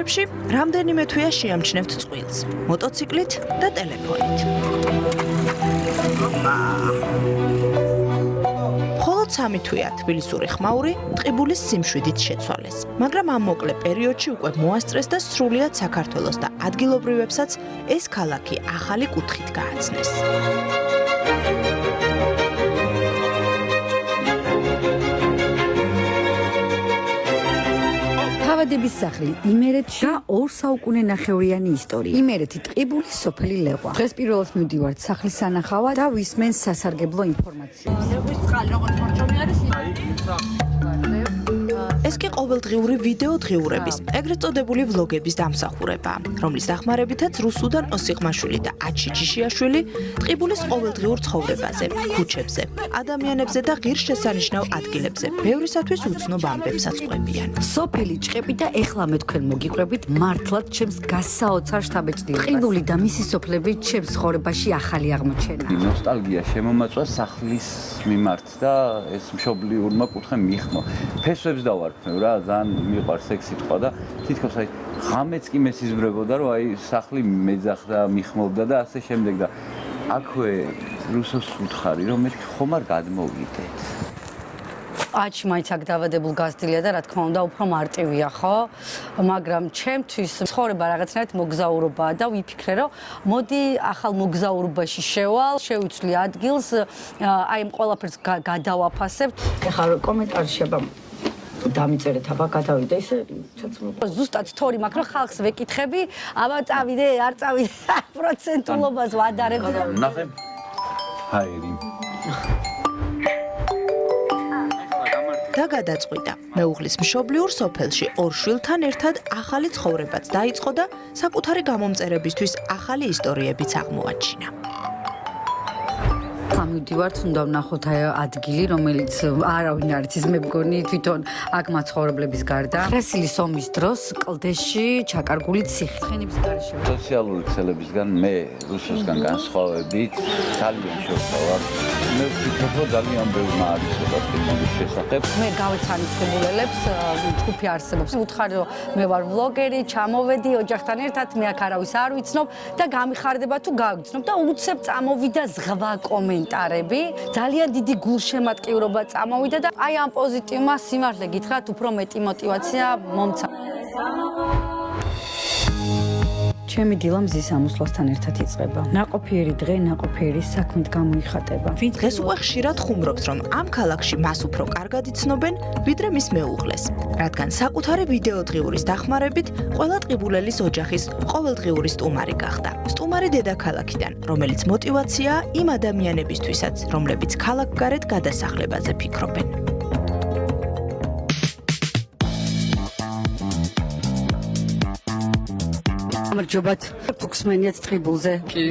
სიუჟეტებში რამდენიმე თვეა შეამჩნევთ წყვილს, მოტოციკლით და ტელეფონით. მხოლოდ 3 თვეა თბილისური ხმაური ტყიბულის სიმშვიდით შეცვალეს, მაგრამ ამ მოკლე პერიოდში უკვე მოასწრეს და სრულიად საქართველოს და ადგილობრივებსაც ეს ქალაქი ახალი კუთხით გააცნეს. თავადების სახლი იმერეთში და 2 საუკუნენახევრიანი ისტორია. იმერეთი ტყიბულის სოფელი ლეღვა. დღეს პირველად მივდივართ სახლის სანახავად და ვისმენთ სასარგებლო ინფორმაციას. ეს კი ყოველდღიური ვიდეო დღიურების, ეგრეთ წოდებული ვლოგების დამსახურებაა, რომლის დახმარებითაც რუსუდან ოსიყმაშვილი და აჩიჩიშიაშვილი ტყიბულის ყოველდღიურ ცხოვრებაზე, ქუჩებზე, ადამიანებზე და ღირსშესანიშნავ ადგილებზე ბევრისათვის უცნობ ამბებსაც ყვებიან. სოფელი ჭყები და ეხლა მე თქვენ მოგიყვებით მართლად ჩემს გასაოცარ შთაბეჭდილებას. ტყიბული და მისი სოფლები ჩემს ცხოვრებაში ახალი აღმოჩენა. ნოსტალგია შემომაწვა სახლის მიმართ და ეს მშობლიურმა კუთხე მიხმო. ფესვებს დავარქმევ რა, ძალიან მიყვარს ეს სიტყვა და თითქოს აი ღამეც კი მესიზმრებოდა რომ აი სახლი მეძახდა, მიხმობდა და ასე შემდეგ და აქვე რუსოს უთხარი რომ მე ხომ არ გადმოვიდეთ. აჩ მაინც აქ დავადებულ გაზრდილია და რა თქმა უნდა უფრო მარტივია ხო? მაგრამ ჩემთვის ცხოვრება რაღაცნაირად მოგზაურობაა და ვიფიქრე რომ მოდი ახალ მოგზაურობაში შევალ, შევიცვლი ადგილს, აი ამ ყველაფერს გადავაფასებ. ეხლა კომენტარი შეება დამიწერეთ, აბა გადავიდე ისე ჩაცმულობა. ზუსტად თორი მაქვს რომ ხალხს ვეკითხები, აბა წავიდე, არ წავიდე, პროცენტულობას ვადარებ. ნახე. ჰაერი. და გადაწყვიტა. მეუღლის მშობლიურ სოფელში 2 შვილთან ერთად ახალი ცხოვრებაც დაიწყო და საკუთარი გამომწერებისთვის ახალი ისტორიებიც აღმოაჩინა. მივდივართ, უნდა ვნახოთ ადგილი, რომელიც არავინ არ იცის, მე მგონი თვითონ აქ მაცხოვრებლების გარდა. ხრესილის ომის დროს კლდეში ჩაკარგული ციხე. ცხენების გარეშე. სოციალური ქსელებისგან მე რუსოსგან განსხვავებით ძალიან შევსავარ. მე ვფიქრობ, რომ ძალიან ბევრმა არის სოციალური შესახებ. მე გავეცანი ცნობილებს, ჯგუფი არსებობს. უთხარი რომ მე ვარ ვლოგერი, ჩამოვედი ოჯახთან ერთად, მე აქ არავის არ ვიცნობ და გამიხარდება თუ გავიცნობ და უცებ წამოვიდა ზღვა კომენტარები. ძალიან დიდი გულშემატკივრობა წამოვიდა და აი ამ პოზიტივმა სიმართლე გითხრათ, უფრო მეტი мотиваცია მომცა. ჩემი დილა მზის ამოსვლასთან ერთად იწყება. ნაყოფიერი დღე, ნაყოფიერი საქმით გამოიხატება. დღეს უკვე ხშირად ხუმრობს, რომ ამ ქალაქში მას უფრო კარგად იცნობენ, ვიდრე მის მეუღლეს, რადგან საკუთარი ვიდეო დღიურის დახმარებით ყველა ტყიბულელის ოჯახის ყოველდღიური სტუმარი გახდა. სტუმარი დედაქალაქიდან, რომელიც мотиваციაა იმ ადამიანებისთვისაც, რომლებიც ქალაქგარეთ გადასახლებაზე ფიქრობენ. გამარჯობათ. ფუქსმენიაც ტყიბულზე. კი,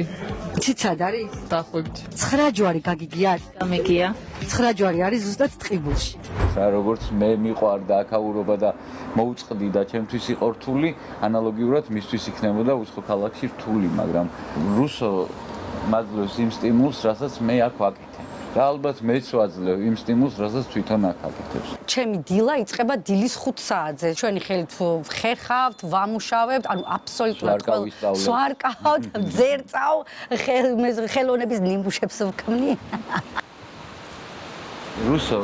ციცად არის? დახვევით. 9 ჯვარი გაგიგიათ? მეგია. 9 ჯვარი არის ზუსტად ტყიბულში. რა როგორც მე მიყვარდა აქაურობა და მოუწყდი და ჩემთვის იყო რთული, ანალოგიურად მისთვის იქნებოდა უცხო ქალაქში რთული, მაგრამ რუსო მაძლევს იმ სტიმულს, რასაც მე აქ ვაკეთებ. და ალბათ მეც ვაძლევ იმ სტიმულს, რასაც თვითონ აქ აკეთებს. ჩემი დილა იწყება დილის 5 საათზე. ჩვენი ხელით ხერხავთ, ვამუშავებთ, ანუ აბსოლუტურად სვარკავთ, ძერწავ, ხელოვნების ნიმბუშებს ვქმნი. რუსო,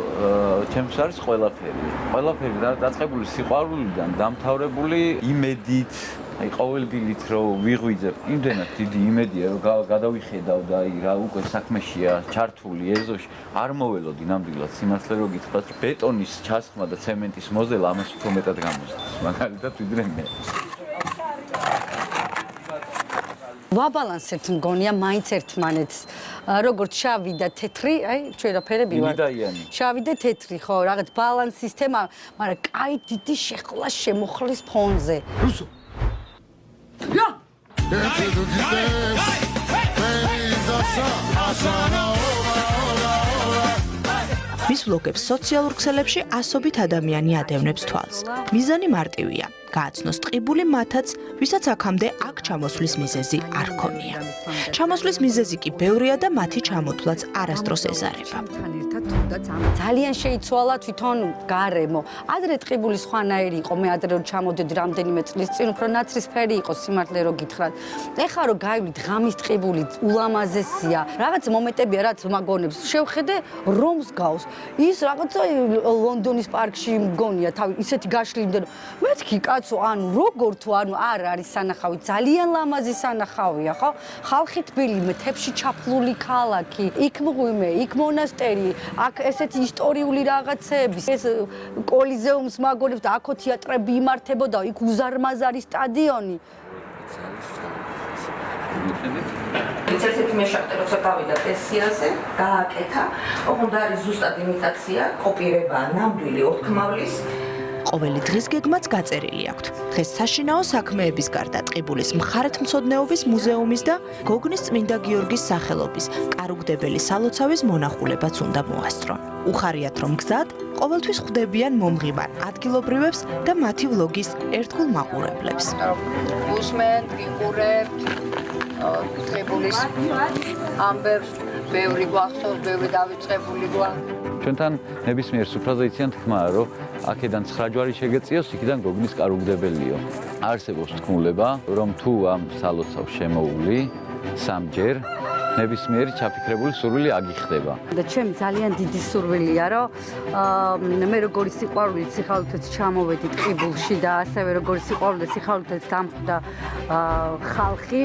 ჩემს არის ყველაფერი. ყველაფერი დაწყებული სიყვარულიდან, დამთავრებული იმედით, აი ყოველდილით რომ ვიღვიძებ, იმდენად დიდი იმედია რომ გადავიხედავ და აი რა უკვე საქმეშია ჩართული ეზოში, არ მოველოდი ნამდვილად სიმართლე რომ გითხრათ, ბეტონის ჩასხმა და ცემენტის მოზელა ამას უფრო მეტად გამოსცემს, მაგალითად ვიდრე მე. ვაბალანსებთ მგონია მაინც ერთმანეთს. როგორც შავი და თეთრი, აი ჩვენაფერები ვარ. შავი და თეთრი, ხო, რაღაც ბალანს სისტემა, მაგრამ კაი დიდი შეხლა შემოხლის ფონზე. რუსო. Ja! მის ვლოგებს სოციალურ ქსელებში ასობით ადამიანი ადევნებს თვალს. მიზანი მარტივია. გააცნოს ტყიბული მათაც, ვისაც აქამდე აქ ჩამოსვლის მიზეზი არ ქონია. ჩამოსვლის მიზეზი კი ბევრია და მათი ჩამოთვლაც არასდროს ეზარება. ძალიან შეიცვალა თვითონ გარემო. ადრე ტყიბული სხვანაირი იყო, მე ადრე რომ ჩამოდედი რამდენიმე წლის წინ, უფრო ნაცრისფერი იყო სიმართლე რო გითხრათ. ეხლა რომ გაივლით ღამის ტყიბული ულამაზესია. რაღაც მომენტებია რაც მაგონებს. შევხედე რომს გავს. ის რაღაცა ლონდონის პარკში მგონია, თავი ისეთი გაშლილი და მეთქი კაცო, ანუ როგორ თუ ანუ არ არის სანახავი, ძალიან ლამაზი სანახავია, ხო? ხალხი თბილი, მთებში ჩაფლული ქალაქი, იქ მღვიმე, იქ მონასტერი, აქ ესეთი ისტორიული რაღაცები, ეს კოლიზეუმს მაგონებს და აქო თეატრები იმართებოდა, იქ უზარმაზარი სტადიონი. ერთ-ერთი მეშახტე როცა გავიდა პენსიაზე, გააკეთა, ოღონდ არის ზუსტად იმიტაცია, კოპირებაა ნამდვილი ორთქმავლის. ყოველი დღის გეგმაც გაწერილი აქვთ. დღეს საშინაო საქმეების გარდა ტყიბულის მხარეთმცოდნეობის მუზეუმის და გოგნის წმინდა გიორგის სახელობის კარუგდებელი სალოცავის მონახულებაც უნდა მოასწრონ. უხარიათ რომ გზად ყოველთვის ხვდებიან მომღიმარ ადგილობრივებს და მათი ვლოგის ერთგულ მაყურებლებს. უსმენთ, გიყურებთ ტყიბულის ამბებს, ბევრი გვახსოვს, ბევრი დავიწყებული გვაქვს. ჩვენთან ნებისმიერ სუფრაზე იციან თქმაა, რომ აქედან 9 ჯვარი შეგეწიოს, იქიდან გოგნის კარუგდებელიო. არსებობს თქმულება, რომ თუ ამ სალოცავს შემოული სამჯერ ნებისმიერი ჩაფიქრებული სურვილი აგიხდება. და ჩემი ძალიან დიდი სურვილია, რომ მე როგორი სიყვარული ციხალთეც ჩამოვედი ტყიბულში და ასევე როგორი სიყვარული და ციხალთეც დამხვდა ხალხი,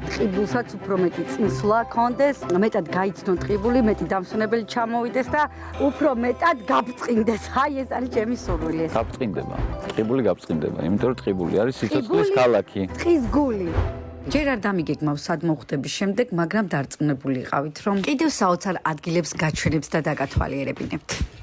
ტყიბულსაც უფრო მეტი წინსვლა ჰქონდეს, მეტად გაიცნონ ტყიბული, მეტი დამსვენებელი ჩამოვიდეს და უფრო მეტად გაბწყინდეს. აი ეს არის ჩემი სურვილი. გაბწყინდება. ტყიბული გაბწყინდება, იმიტომ რომ ტყიბული არის სიცოცხლის ქალაქი. ტყის გული. ჯერ არ დამიგეგმავ სად მოხვდების შემდეგ, მაგრამ დარწმუნებული იყავით, რომ კიდევ საოცარ ადგილებს გაჩვენებს და დაგათვალიერებინებთ.